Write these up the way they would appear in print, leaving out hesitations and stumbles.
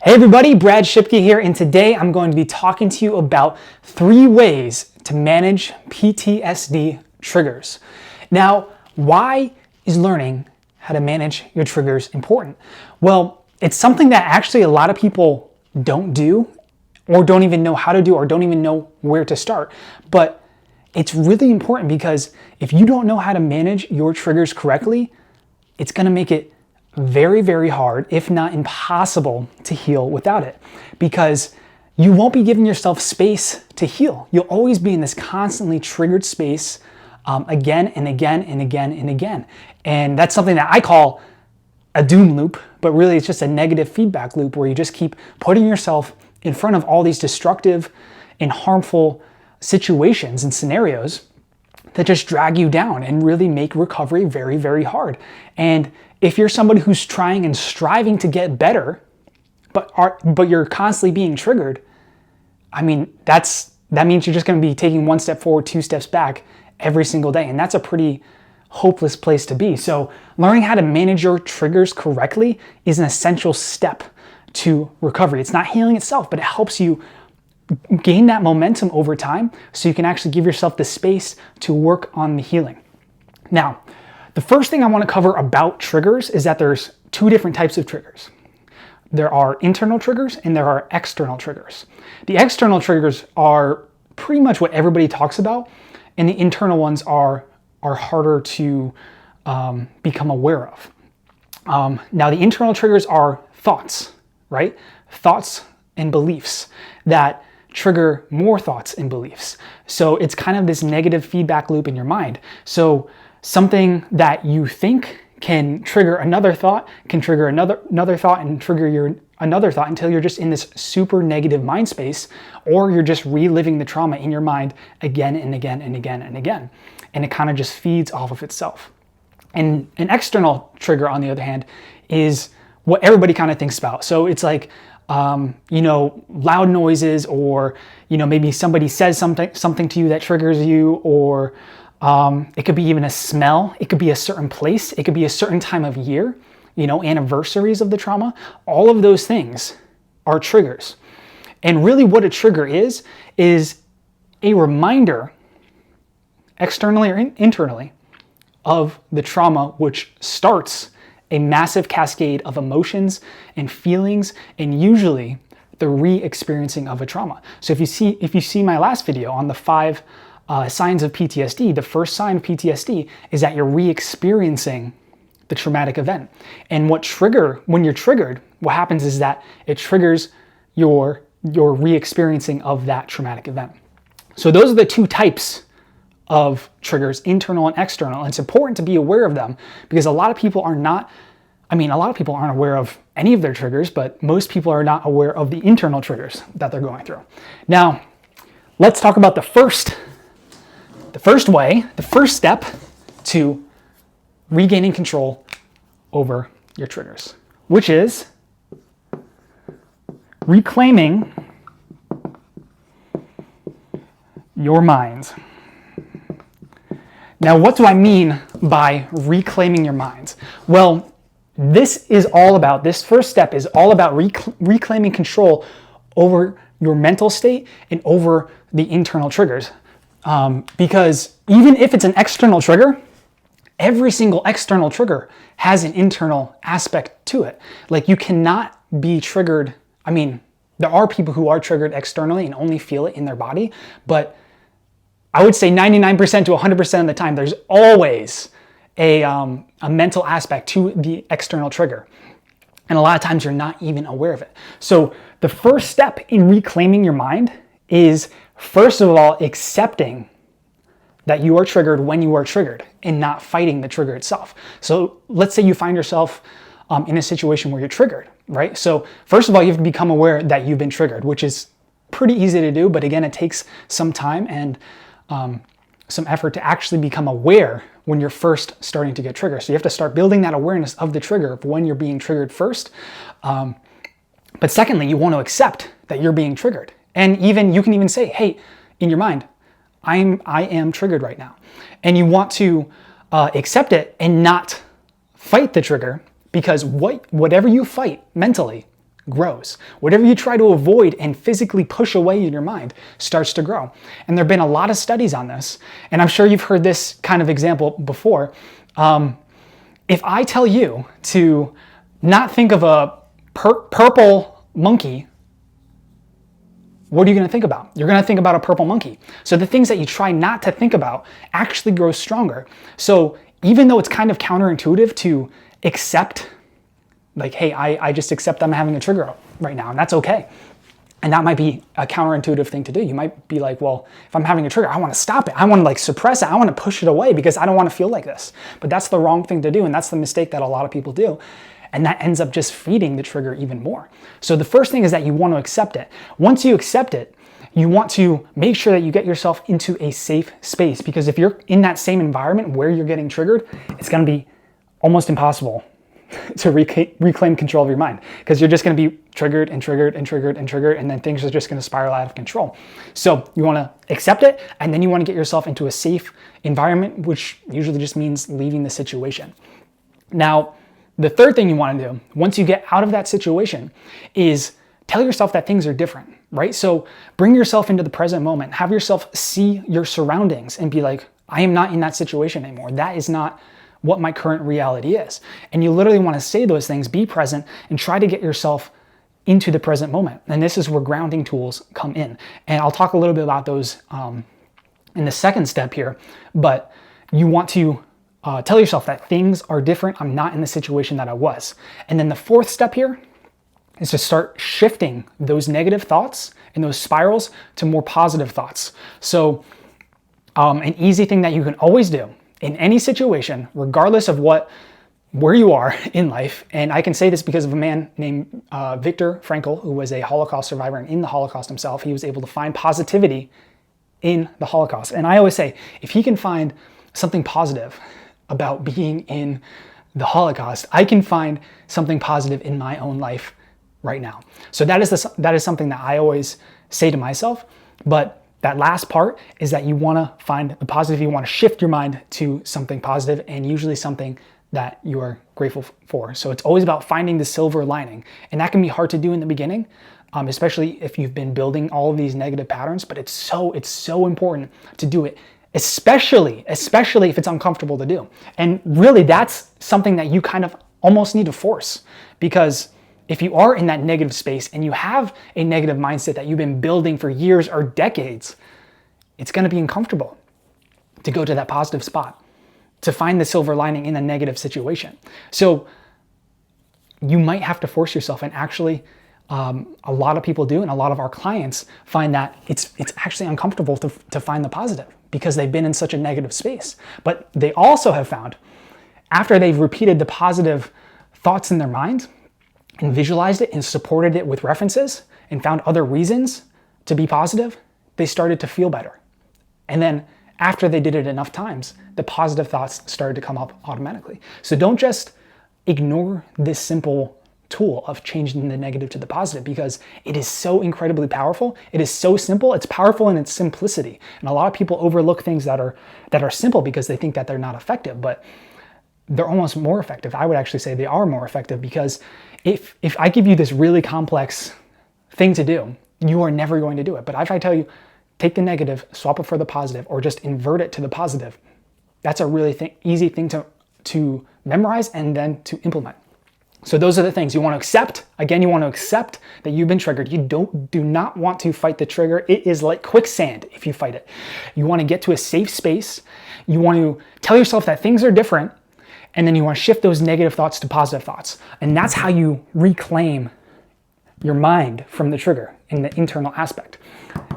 Hey everybody, Brad Shipke here, and today I'm going to be talking to you about 3 ways to manage PTSD triggers. Now, why is learning how to manage your triggers important? Well, it's something that actually a lot of people don't do, or don't even know how to do, or don't even know where to start. But it's really important because if you don't know how to manage your triggers correctly, it's going to make it very, very hard, if not impossible, to heal without it, because you won't be giving yourself space to heal. You'll always be in this constantly triggered space again and again and again and again. And that's something that I call a doom loop, but really it's just a negative feedback loop where you just keep putting yourself in front of all these destructive and harmful situations and scenarios that just drag you down and really make recovery very, very hard. And if you're somebody who's trying and striving to get better, but you're constantly being triggered, I mean, that means you're just going to be taking 1 step forward, 2 steps back every single day. And that's a pretty hopeless place to be. So learning how to manage your triggers correctly is an essential step to recovery. It's not healing itself, but it helps you gain that momentum over time so you can actually give yourself the space to work on the healing. Now, the first thing I want to cover about triggers is that there's 2 different types of triggers. There are internal triggers and there are external triggers. The external triggers are pretty much what everybody talks about, and the internal ones are harder to become aware of. Now, the internal triggers are thoughts, right? Thoughts and beliefs that trigger more thoughts and beliefs. So it's kind of this negative feedback loop in your mind. So something that you think can trigger another thought, can trigger another thought, and trigger another thought until you're just in this super negative mind space, or you're just reliving the trauma in your mind again and again and again and again. And it kind of just feeds off of itself. And an external trigger, on the other hand, is what everybody kind of thinks about. So it's like, loud noises, or, maybe somebody says something to you that triggers you, or it could be even a smell. It could be a certain place. It could be a certain time of year, anniversaries of the trauma. All of those things are triggers. And really what a trigger is a reminder, externally or internally, of the trauma, which starts a massive cascade of emotions and feelings, and usually the re-experiencing of a trauma. So if you see my last video on the 5 signs of PTSD, the first sign of PTSD is that you're re-experiencing the traumatic event. And when you're triggered, what happens is that it triggers your re-experiencing of that traumatic event. So those are the 2 types of triggers, internal and external. And it's important to be aware of them because a lot of people aren't aware of any of their triggers, but most people are not aware of the internal triggers that they're going through. Now, let's talk about the first step to regaining control over your triggers, which is reclaiming your mind. Now, what do I mean by reclaiming your mind? Well, this first step is all about reclaiming control over your mental state and over the internal triggers. Because even if it's an external trigger, every single external trigger has an internal aspect to it. Like, you cannot be triggered. I mean, there are people who are triggered externally and only feel it in their body, but I would say 99% to 100% of the time, there's always a mental aspect to the external trigger. And a lot of times you're not even aware of it. So the first step in reclaiming your mind is, first of all, accepting that you are triggered when you are triggered and not fighting the trigger itself. So let's say you find yourself in a situation where you're triggered, right? So first of all, you have to become aware that you've been triggered, which is pretty easy to do, but again, it takes some time and some effort to actually become aware when you're first starting to get triggered. So you have to start building that awareness of the trigger of when you're being triggered first. But secondly, you want to accept that you're being triggered. And you can even say, hey, in your mind, I am triggered right now. And you want to accept it and not fight the trigger, because whatever you fight mentally grows. Whatever you try to avoid and physically push away in your mind starts to grow. And there have been a lot of studies on this, and I'm sure you've heard this kind of example before. If I tell you to not think of a purple monkey, what are you going to think about? You're going to think about a purple monkey. So the things that you try not to think about actually grow stronger. So even though it's kind of counterintuitive to accept, like, hey, I just accept I'm having a trigger right now, and that's okay. And that might be a counterintuitive thing to do. You might be like, well, if I'm having a trigger, I want to stop it. I want to like suppress it. I want to push it away because I don't want to feel like this. But that's the wrong thing to do, and that's the mistake that a lot of people do. And that ends up just feeding the trigger even more. So the first thing is that you want to accept it. Once you accept it, you want to make sure that you get yourself into a safe space, because if you're in that same environment where you're getting triggered, it's going to be almost impossible to reclaim control of your mind, because you're just going to be triggered and triggered and triggered and triggered, and then things are just going to spiral out of control. So you want to accept it, and then you want to get yourself into a safe environment, which usually just means leaving the situation. Now, the third thing you want to do, once you get out of that situation, is tell yourself that things are different, right? So bring yourself into the present moment. Have yourself see your surroundings and be like, I am not in that situation anymore. That is not what my current reality is. And you literally want to say those things, be present, and try to get yourself into the present moment. And this is where grounding tools come in. And I'll talk a little bit about those in the second step here, but you want to tell yourself that things are different. I'm not in the situation that I was. And then the fourth step here is to start shifting those negative thoughts and those spirals to more positive thoughts. So an easy thing that you can always do in any situation, regardless of where you are in life, and I can say this because of a man named Viktor Frankl, who was a Holocaust survivor, and in the Holocaust himself, he was able to find positivity in the Holocaust. And I always say, if he can find something positive about being in the Holocaust, I can find something positive in my own life right now. So that is something that I always say to myself. But that last part is that you want to find the positive. You want to shift your mind to something positive, and usually something that you are grateful for. So it's always about finding the silver lining, and that can be hard to do in the beginning, especially if you've been building all of these negative patterns. But it's so important to do it, especially if it's uncomfortable to do. And really, that's something that you kind of almost need to force, because if you are in that negative space and you have a negative mindset that you've been building for years or decades, it's going to be uncomfortable to go to that positive spot, to find the silver lining in a negative situation. So you might have to force yourself, and actually a lot of people do, and a lot of our clients find that it's actually uncomfortable to find the positive because they've been in such a negative space. But they also have found, after they've repeated the positive thoughts in their mind and visualized it and supported it with references and found other reasons to be positive, they started to feel better. And then after they did it enough times, the positive thoughts started to come up automatically. So don't just ignore this simple tool of changing the negative to the positive, because it is so incredibly powerful. It is so simple. It's powerful in its simplicity. And a lot of people overlook things that are simple because they think that they're not effective, but they're almost more effective. I would actually say they are more effective, because if I give you this really complex thing to do, you are never going to do it. But if I tell you, take the negative, swap it for the positive, or just invert it to the positive, that's a really easy thing to memorize and then to implement. So those are the things you want to accept. Again, you want to accept that you've been triggered. You do not want to fight the trigger. It is like quicksand if you fight it. You want to get to a safe space. You want to tell yourself that things are different, and then you want to shift those negative thoughts to positive thoughts. And that's how you reclaim your mind from the trigger in the internal aspect.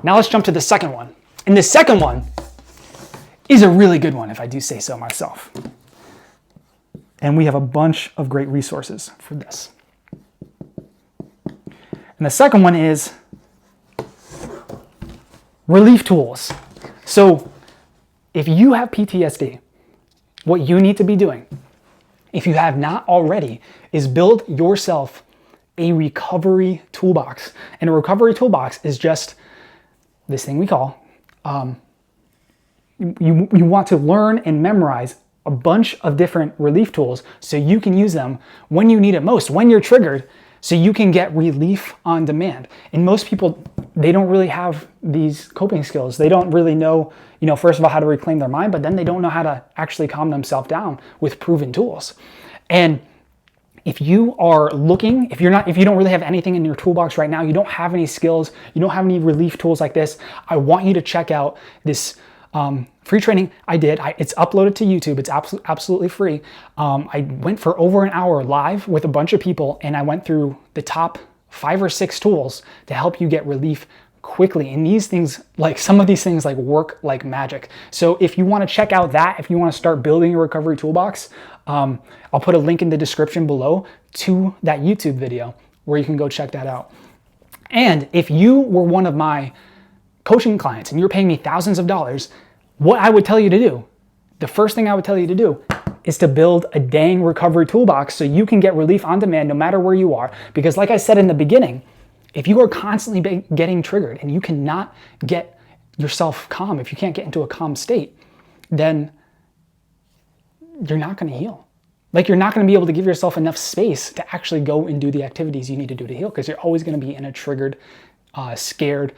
Now let's jump to the second one. And the second one is a really good one, if I do say so myself. And we have a bunch of great resources for this. And the second one is relief tools. So if you have PTSD, what you need to be doing, if you have not already, is build yourself a recovery toolbox. And a recovery toolbox is just this thing we call, you want to learn and memorize a bunch of different relief tools so you can use them when you need it most. When you're triggered, so you can get relief on demand. And most people, they don't really have these coping skills. They don't really know, first of all, how to reclaim their mind, but then they don't know how to actually calm themselves down with proven tools. And if you are looking, if you don't really have anything in your toolbox right now, you don't have any skills, you don't have any relief tools like this, I want you to check out this free training I did. It's uploaded to YouTube. It's absolutely free. I went for over an hour live with a bunch of people, and I went through the top 5 or 6 tools to help you get relief quickly. And these things, like some of these things, like work like magic. So if you want to check out that, if you want to start building a recovery toolbox, I'll put a link in the description below to that YouTube video where you can go check that out. And if you were one of my coaching clients and you're paying me thousands of dollars, what I would tell you to do, the first thing I would tell you to do is to build a dang recovery toolbox so you can get relief on demand no matter where you are. Because like I said in the beginning, if you are constantly getting triggered and you cannot get yourself calm, if you can't get into a calm state, then you're not going to heal. Like, you're not going to be able to give yourself enough space to actually go and do the activities you need to do to heal, because you're always going to be in a triggered, scared,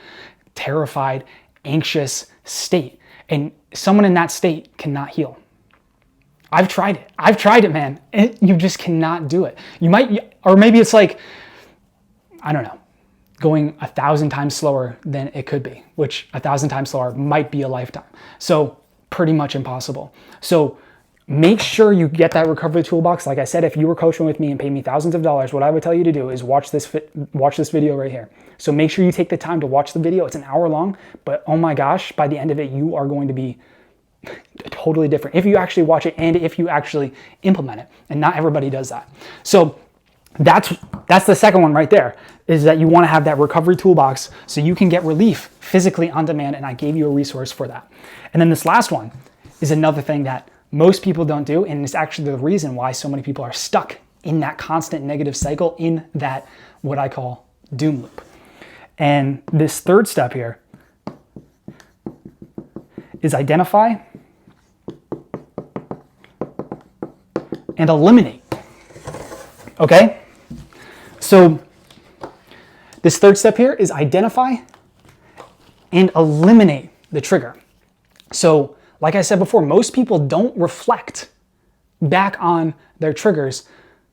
terrified, anxious state. And someone in that state cannot heal. I've tried it, man. You just cannot do it. You might, or maybe it's like, I don't know, going 1,000 times slower than it could be, which 1,000 times slower might be a lifetime. So pretty much impossible. So make sure you get that recovery toolbox. Like I said, if you were coaching with me and paid me thousands of dollars, what I would tell you to do is watch this video right here. So make sure you take the time to watch the video. It's an hour long, but oh my gosh, by the end of it, you are going to be totally different if you actually watch it and if you actually implement it. And not everybody does that. So that's the second one right there, is that you want to have that recovery toolbox so you can get relief physically on demand. And I gave you a resource for that. And then this last one is another thing that most people don't do, and it's actually the reason why so many people are stuck in that constant negative cycle, in that what I call doom loop. And this third step here is identify and eliminate. Okay? So this third step here is identify and eliminate the trigger. So like I said before, most people don't reflect back on their triggers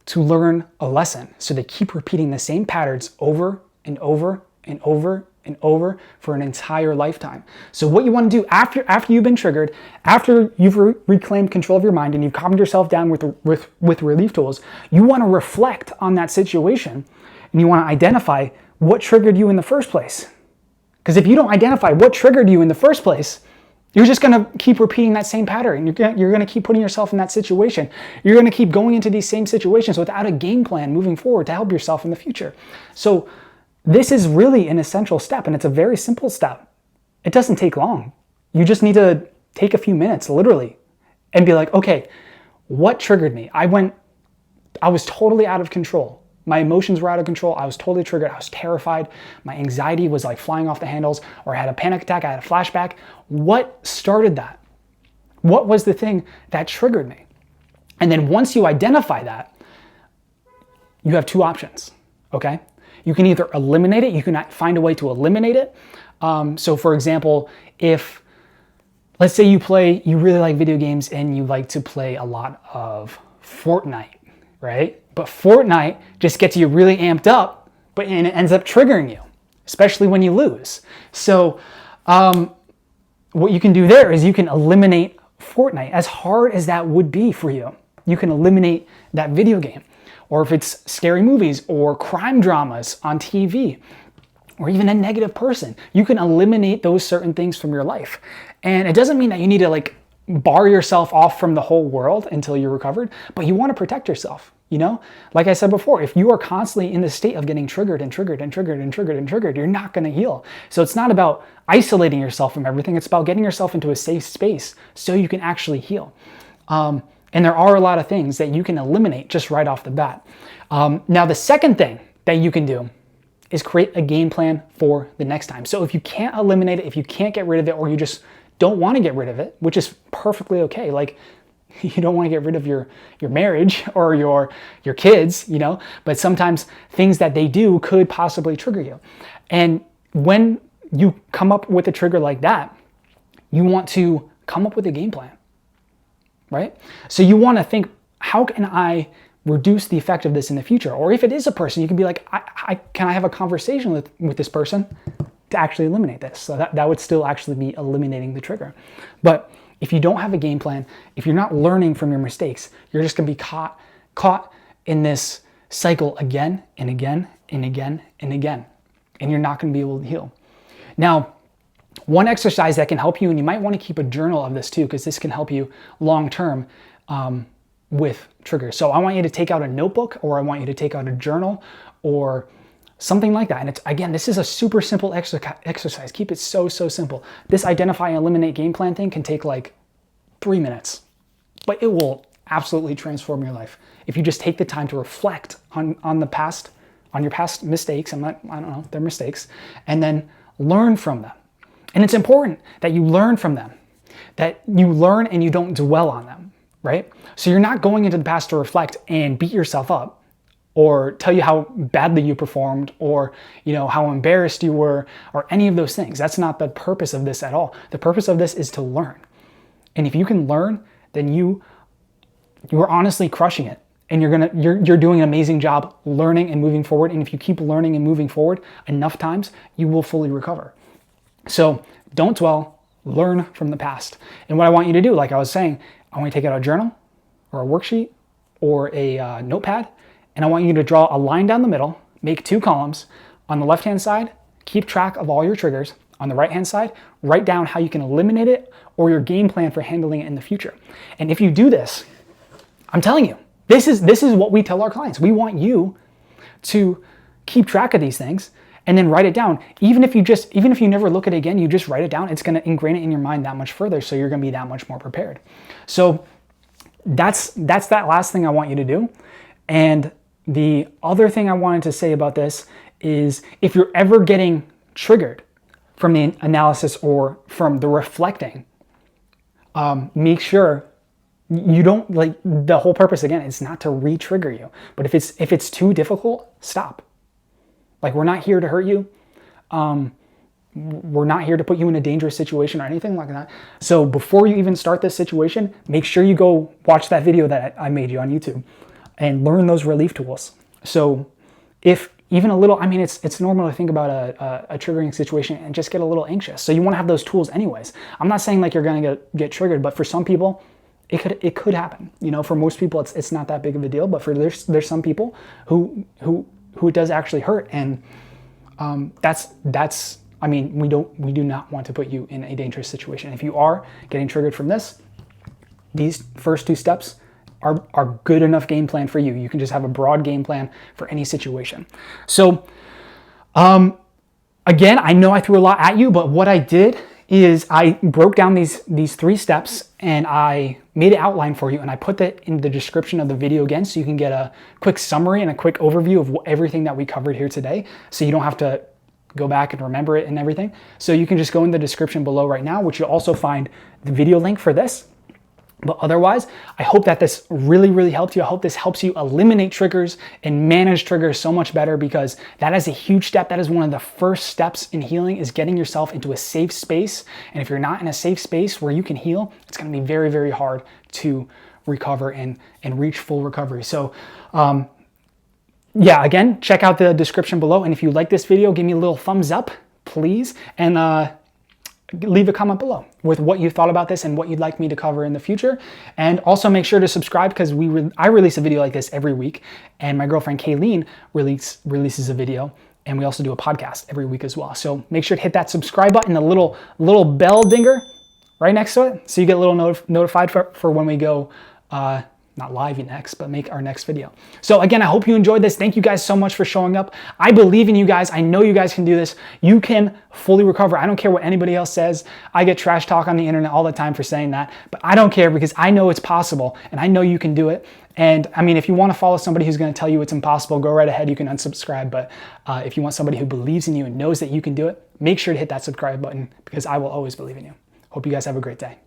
to learn a lesson. So they keep repeating the same patterns over and over and over and over for an entire lifetime. So what you want to do after you've been triggered, after you've reclaimed control of your mind and you've calmed yourself down with relief tools, you want to reflect on that situation and you want to identify what triggered you in the first place. Because if you don't identify what triggered you in the first place, you're just going to keep repeating that same pattern. You're going to keep putting yourself in that situation. You're going to keep going into these same situations without a game plan moving forward to help yourself in the future. So this is really an essential step, and it's a very simple step. It doesn't take long. You just need to take a few minutes, literally, and be like, okay, what triggered me? I was totally out of control. My emotions were out of control. I was totally triggered. I was terrified. My anxiety was like flying off the handles, or I had a panic attack. I had a flashback. What started that? What was the thing that triggered me? And then once you identify that, you have two options, okay? You can either eliminate it. You can find a way to eliminate it. So for example, if, let's say you really like video games and you like to play a lot of Fortnite, right? But Fortnite just gets you really amped up, and it ends up triggering you, especially when you lose. So what you can do there is you can eliminate Fortnite. As hard as that would be for you, you can eliminate that video game. Or if it's scary movies or crime dramas on TV, or even a negative person, you can eliminate those certain things from your life. And it doesn't mean that you need to like bar yourself off from the whole world until you're recovered, but you want to protect yourself. You know, like I said before, if you are constantly in the state of getting triggered and triggered and triggered and triggered and triggered, you're not going to heal. So it's not about isolating yourself from everything. It's about getting yourself into a safe space so you can actually heal. And there are a lot of things that you can eliminate just right off the bat. Now, the second thing that you can do is create a game plan for the next time. So if you can't eliminate it, if you can't get rid of it, or you just don't want to get rid of it, which is perfectly okay. Like, You don't want to get rid of your marriage or your kids, you know, but sometimes things that they do could possibly trigger you. And when you come up with a trigger like that, you want to come up with a game plan, right? So you want to think, how can I reduce the effect of this in the future? Or if it is a person, you can be like, can I have a conversation with this person to actually eliminate this? So that would still actually be eliminating the trigger. But if you don't have a game plan, if you're not learning from your mistakes, you're just going to be caught in this cycle again and again and again and again, and you're not going to be able to heal. Now, one exercise that can help you, and you might want to keep a journal of this too, because this can help you long term with triggers. So I want you to take out a notebook, or I want you to take out a journal or something like that. And it's, again, this is a super simple exercise. Keep it so simple. This identify and eliminate game plan thing can take like 3 minutes, but it will absolutely transform your life if you just take the time to reflect on your past mistakes. I don't know, they're mistakes, and then learn from them. And it's important that you learn from them, that you learn and you don't dwell on them, right? So you're not going into the past to reflect and beat yourself up or tell you how badly you performed, or, you know, how embarrassed you were, or any of those things. That's not the purpose of this at all. The purpose of this is to learn. And if you can learn, then you are honestly crushing it. And you're doing an amazing job learning and moving forward. And if you keep learning and moving forward enough times, you will fully recover. So don't dwell, learn from the past. And what I want you to do, like I was saying, I want you to take out a journal or a worksheet or a notepad, and I want you to draw a line down the middle, make 2 columns. On the left-hand side, keep track of all your triggers. On the right-hand side, write down how you can eliminate it or your game plan for handling it in the future. And if you do this, I'm telling you, this is what we tell our clients. We want you to keep track of these things and then write it down. Even if you never look at it again, you just write it down. It's going to ingrain it in your mind that much further, so you're going to be that much more prepared. So that's that last thing I want you to do. And the other thing I wanted to say about this is, if you're ever getting triggered from the analysis or from the reflecting, make sure you don't, like, the whole purpose, again, is not to re-trigger you. But if it's too difficult, stop. Like, we're not here to hurt you. We're not here to put you in a dangerous situation or anything like that. So before you even start this situation, make sure you go watch that video that I made you on YouTube and learn those relief tools. So if even a little, I mean, it's normal to think about a triggering situation and just get a little anxious. So you want to have those tools anyways. I'm not saying like you're going to get triggered, but for some people, it could happen. You know, for most people, it's not that big of a deal. But there's some people who it does actually hurt, and that's. I mean, we do not want to put you in a dangerous situation. If you are getting triggered from this, these first 2 steps are good enough game plan for you. You can just have a broad game plan for any situation. So, again, I know I threw a lot at you, but what I did is I broke down these 3 steps and I made an outline for you, and I put that in the description of the video again, so you can get a quick summary and a quick overview of everything that we covered here today, so you don't have to go back and remember it and everything. So you can just go in the description below right now, which you'll also find the video link for this. But otherwise, I hope that this really, really helped you. I hope this helps you eliminate triggers and manage triggers so much better, because that is a huge step. That is one of the first steps in healing, is getting yourself into a safe space. And if you're not in a safe space where you can heal, it's going to be very, very hard to recover and reach full recovery. So, yeah, again, check out the description below. And if you like this video, give me a little thumbs up, please. And leave a comment below with what you thought about this and what you'd like me to cover in the future. And also make sure to subscribe, because I release a video like this every week. And my girlfriend Kayleen releases a video. And we also do a podcast every week as well. So make sure to hit that subscribe button, the little bell dinger right next to it, so you get a little notified for when we go not live next, but make our next video. So again, I hope you enjoyed this. Thank you guys so much for showing up. I believe in you guys. I know you guys can do this. You can fully recover. I don't care what anybody else says. I get trash talk on the internet all the time for saying that, but I don't care, because I know it's possible and I know you can do it. And I mean, if you want to follow somebody who's going to tell you it's impossible, go right ahead. You can unsubscribe. But if you want somebody who believes in you and knows that you can do it, make sure to hit that subscribe button, because I will always believe in you. Hope you guys have a great day.